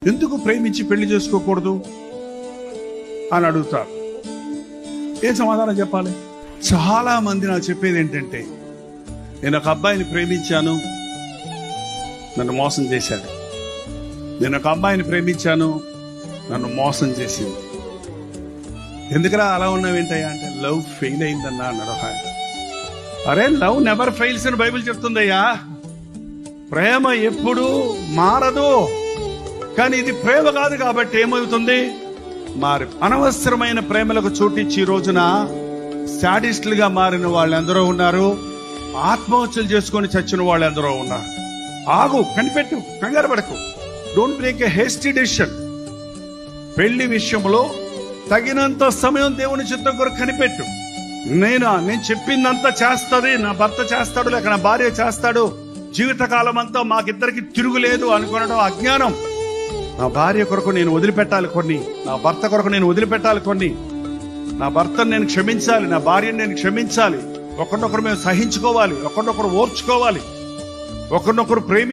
ఎందుకు ప్రేమించి పెళ్లి చేసుకోకూడదు అని అడుగుతారు. ఏం సమాధానం చెప్పాలి? చాలా మంది నాకు చెప్పేది ఏంటంటే, నేను ఒక అబ్బాయిని ప్రేమించాను, నన్ను మోసం చేశాడు. నేను ఒక అమ్మాయిని ప్రేమించాను, నన్ను మోసం చేసింది. ఎందుకురా అలా ఉన్నావేంటయ్యా అంటే, లవ్ ఫెయిల్ అయిందన్నా అన్నాడు. అరే, లవ్ నెవర్ ఫెయిల్స్ అని బైబిల్ చెప్తుందయ్యా. ప్రేమ ఎప్పుడు మారదు. కానీ ఇది ప్రేమ కాదు కాబట్టి ఏమవుతుంది? అనవసరమైన ప్రేమలకు చోటిచ్చి ఈ రోజున శాడిస్టులుగా మారిన వాళ్ళెందరో ఉన్నారు. ఆత్మహత్యలు చేసుకొని చచ్చిన వాళ్ళెందరో ఉన్నారు. ఆగు, కనిపెట్టు, కంగారు పడకు. Don't break A hasty decision. పెళ్లి విషయంలో తగినంత సమయం దేవుని చిత్తం కొరకు కనిపెట్టు. నేను చెప్పిందంతా చేస్తుంది, నా భర్త చేస్తాడు, లేక నా భార్య చేస్తాడు, జీవితకాలం అంతా మాకిద్దరికి తిరుగులేదు అనుకోవడం అజ్ఞానం. నా భార్య కొరకు నేను వదిలిపెట్టాలి కొన్ని, నా భర్త కొరకు నేను వదిలిపెట్టాలి కొన్ని. నా భర్తను నేను క్షమించాలి, నా భార్యను నేను క్షమించాలి. ఒకరినొకరు మేము సహించుకోవాలి, ఒకరినొకరు ఓర్చుకోవాలి, ఒకరినొకరు ప్రేమి